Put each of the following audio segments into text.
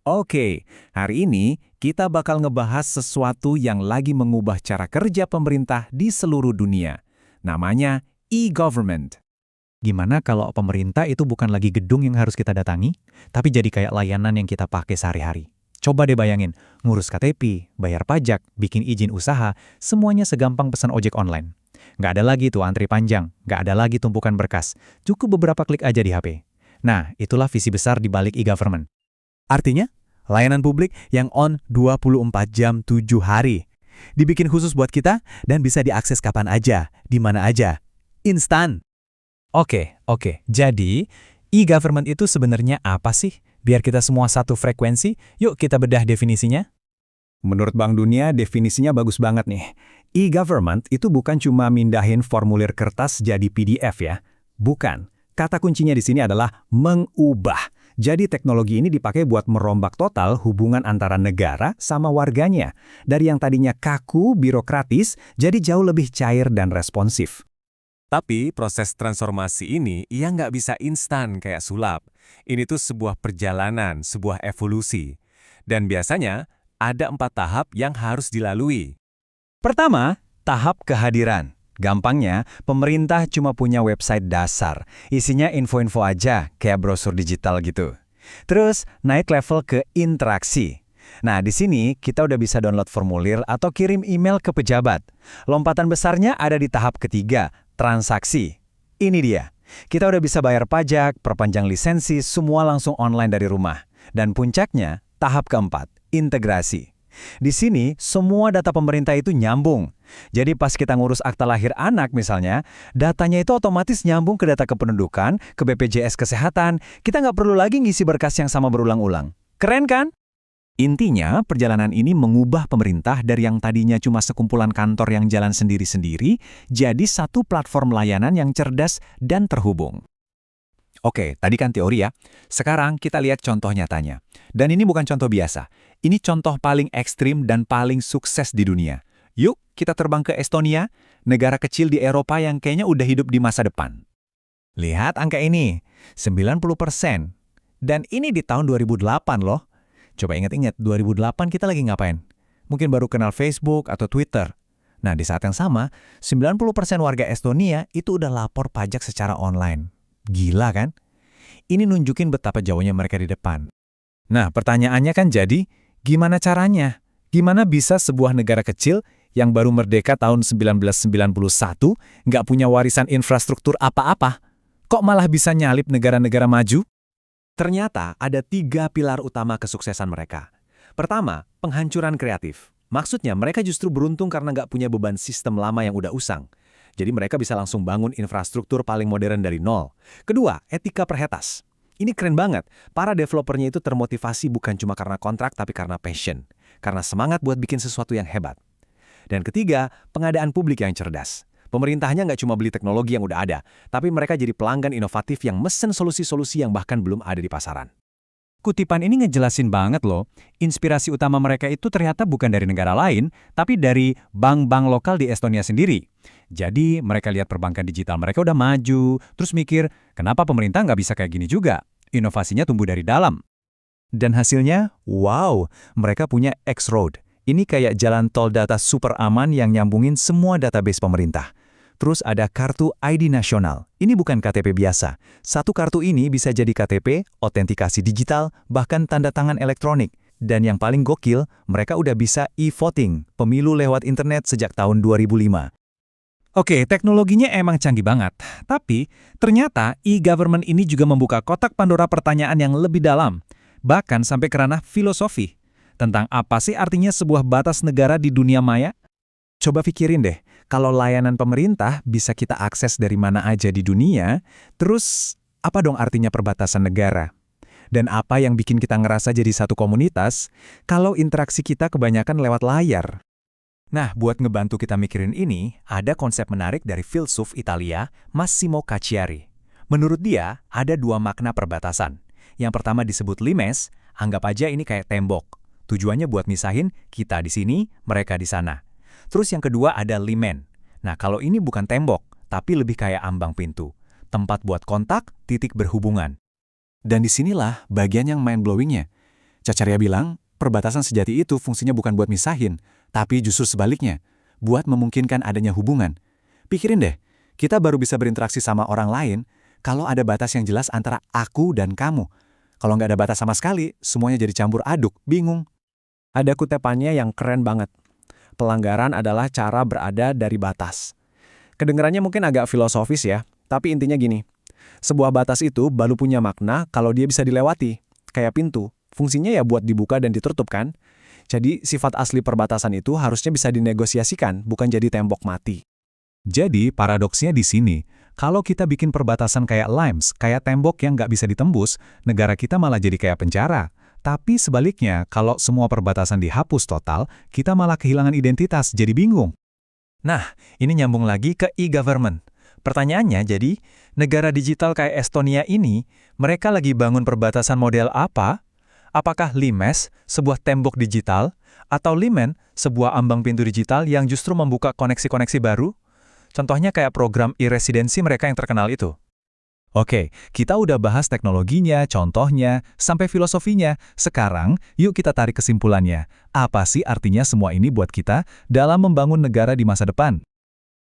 Oke, hari ini kita bakal ngebahas sesuatu yang lagi mengubah cara kerja pemerintah di seluruh dunia. Namanya e-government. Gimana kalau pemerintah itu bukan lagi gedung yang harus kita datangi, tapi jadi kayak layanan yang kita pakai sehari-hari. Coba deh bayangin, ngurus KTP, bayar pajak, bikin izin usaha, semuanya segampang pesan ojek online. Nggak ada lagi tuh antri panjang, nggak ada lagi tumpukan berkas, cukup beberapa klik aja di HP. Nah, itulah visi besar di balik e-government. Artinya, layanan publik yang on 24 jam 7 hari. Dibikin khusus buat kita dan bisa diakses kapan aja, di mana aja. Instan. Oke. Jadi, e-government itu sebenarnya apa sih? Biar kita semua satu frekuensi, yuk kita bedah definisinya. Menurut Bank Dunia, definisinya bagus banget nih. E-government itu bukan cuma mindahin formulir kertas jadi PDF ya. Bukan. Kata kuncinya di sini adalah mengubah. Jadi teknologi ini dipakai buat merombak total hubungan antara negara sama warganya. Dari yang tadinya kaku, birokratis, jadi jauh lebih cair dan responsif. Tapi proses transformasi ini nggak bisa instan kayak sulap. Ini tuh sebuah perjalanan, sebuah evolusi. Dan biasanya ada 4 tahap yang harus dilalui. Pertama, tahap kehadiran. Gampangnya, pemerintah cuma punya website dasar. Isinya info-info aja, kayak brosur digital gitu. Terus, naik level ke interaksi. Nah, di sini kita udah bisa download formulir atau kirim email ke pejabat. Lompatan besarnya ada di tahap ketiga, transaksi. Ini dia. Kita udah bisa bayar pajak, perpanjang lisensi, semua langsung online dari rumah. Dan puncaknya, tahap keempat, integrasi. Di sini, semua data pemerintah itu nyambung. Jadi pas kita ngurus akta lahir anak misalnya, datanya itu otomatis nyambung ke data kependudukan, ke BPJS Kesehatan. Kita nggak perlu lagi ngisi berkas yang sama berulang-ulang. Keren kan? Intinya, perjalanan ini mengubah pemerintah dari yang tadinya cuma sekumpulan kantor yang jalan sendiri-sendiri, jadi satu platform layanan yang cerdas dan terhubung. Oke, tadi kan teori ya. Sekarang kita lihat contoh nyatanya. Dan ini bukan contoh biasa. Ini contoh paling ekstrim dan paling sukses di dunia. Yuk, kita terbang ke Estonia, negara kecil di Eropa yang kayaknya udah hidup di masa depan. Lihat angka ini, 90%. Dan ini di tahun 2008 loh. Coba ingat-ingat, 2008 kita lagi ngapain? Mungkin baru kenal Facebook atau Twitter. Nah, di saat yang sama, 90% warga Estonia itu udah lapor pajak secara online. Gila kan? Ini nunjukin betapa jauhnya mereka di depan. Nah, pertanyaannya kan jadi, gimana caranya? Gimana bisa sebuah negara kecil yang baru merdeka tahun 1991 nggak punya warisan infrastruktur apa-apa? Kok malah bisa nyalip negara-negara maju? Ternyata ada 3 pilar utama kesuksesan mereka. Pertama, penghancuran kreatif. Maksudnya mereka justru beruntung karena nggak punya beban sistem lama yang udah usang. Jadi mereka bisa langsung bangun infrastruktur paling modern dari nol. Kedua, etika perhetas. Ini keren banget. Para developernya itu termotivasi bukan cuma karena kontrak, tapi karena passion. Karena semangat buat bikin sesuatu yang hebat. Dan ketiga, pengadaan publik yang cerdas. Pemerintahnya nggak cuma beli teknologi yang udah ada, tapi mereka jadi pelanggan inovatif yang mesen solusi-solusi yang bahkan belum ada di pasaran. Kutipan ini ngejelasin banget loh, inspirasi utama mereka itu ternyata bukan dari negara lain, tapi dari bank-bank lokal di Estonia sendiri. Jadi mereka lihat perbankan digital mereka udah maju, terus mikir, kenapa pemerintah nggak bisa kayak gini juga? Inovasinya tumbuh dari dalam. Dan hasilnya, wow, mereka punya X-Road. Ini kayak jalan tol data super aman yang nyambungin semua database pemerintah. Terus ada kartu ID nasional. Ini bukan KTP biasa. Satu kartu ini bisa jadi KTP, autentikasi digital, bahkan tanda tangan elektronik. Dan yang paling gokil, mereka udah bisa e-voting, pemilu lewat internet sejak tahun 2005. Oke, teknologinya emang canggih banget. Tapi, ternyata e-government ini juga membuka kotak Pandora pertanyaan yang lebih dalam. Bahkan sampai ke ranah filosofi. Tentang apa sih artinya sebuah batas negara di dunia maya? Coba pikirin deh, kalau layanan pemerintah bisa kita akses dari mana aja di dunia, terus apa dong artinya perbatasan negara? Dan apa yang bikin kita ngerasa jadi satu komunitas kalau interaksi kita kebanyakan lewat layar? Nah, buat ngebantu kita mikirin ini, ada konsep menarik dari filsuf Italia, Massimo Cacciari. Menurut dia, ada 2 makna perbatasan. Yang pertama disebut limes, anggap aja ini kayak tembok. Tujuannya buat misahin kita di sini, mereka di sana. Terus yang kedua ada limen. Nah, kalau ini bukan tembok, tapi lebih kayak ambang pintu. Tempat buat kontak, titik berhubungan. Dan disinilah bagian yang mind-blowingnya. Cacaria bilang, perbatasan sejati itu fungsinya bukan buat misahin, tapi justru sebaliknya, buat memungkinkan adanya hubungan. Pikirin deh, kita baru bisa berinteraksi sama orang lain kalau ada batas yang jelas antara aku dan kamu. Kalau nggak ada batas sama sekali, semuanya jadi campur aduk, bingung. Ada kutipannya yang keren banget. Pelanggaran adalah cara berada dari batas. Kedengarannya mungkin agak filosofis ya, tapi intinya gini. Sebuah batas itu baru punya makna kalau dia bisa dilewati. Kayak pintu, fungsinya ya buat dibuka dan ditutup kan? Jadi sifat asli perbatasan itu harusnya bisa dinegosiasikan, bukan jadi tembok mati. Jadi, paradoksnya di sini, kalau kita bikin perbatasan kayak limes, kayak tembok yang nggak bisa ditembus, negara kita malah jadi kayak penjara. Tapi sebaliknya, kalau semua perbatasan dihapus total, kita malah kehilangan identitas, jadi bingung. Nah, ini nyambung lagi ke e-government. Pertanyaannya jadi, negara digital kayak Estonia ini, mereka lagi bangun perbatasan model apa? Apakah Limes, sebuah tembok digital, atau Limen, sebuah ambang pintu digital yang justru membuka koneksi-koneksi baru? Contohnya kayak program e-residensi mereka yang terkenal itu. Oke, kita udah bahas teknologinya, contohnya, sampai filosofinya. Sekarang, yuk kita tarik kesimpulannya. Apa sih artinya semua ini buat kita dalam membangun negara di masa depan?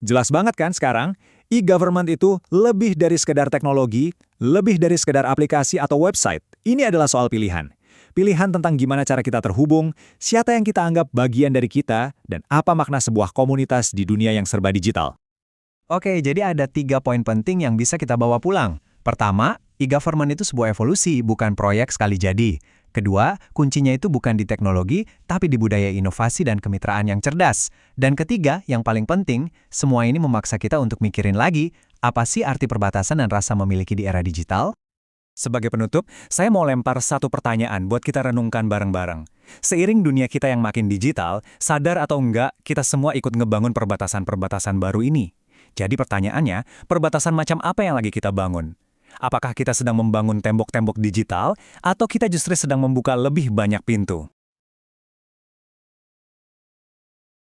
Jelas banget kan sekarang, e-government itu lebih dari sekedar teknologi, lebih dari sekedar aplikasi atau website. Ini adalah soal pilihan. Pilihan tentang gimana cara kita terhubung, siapa yang kita anggap bagian dari kita, dan apa makna sebuah komunitas di dunia yang serba digital. Oke, jadi ada 3 poin penting yang bisa kita bawa pulang. Pertama, e-government itu sebuah evolusi, bukan proyek sekali jadi. Kedua, kuncinya itu bukan di teknologi, tapi di budaya inovasi dan kemitraan yang cerdas. Dan ketiga, yang paling penting, semua ini memaksa kita untuk mikirin lagi, apa sih arti perbatasan dan rasa memiliki di era digital? Sebagai penutup, saya mau lempar satu pertanyaan buat kita renungkan bareng-bareng. Seiring dunia kita yang makin digital, sadar atau enggak, kita semua ikut ngebangun perbatasan-perbatasan baru ini. Jadi pertanyaannya, perbatasan macam apa yang lagi kita bangun? Apakah kita sedang membangun tembok-tembok digital, atau kita justru sedang membuka lebih banyak pintu?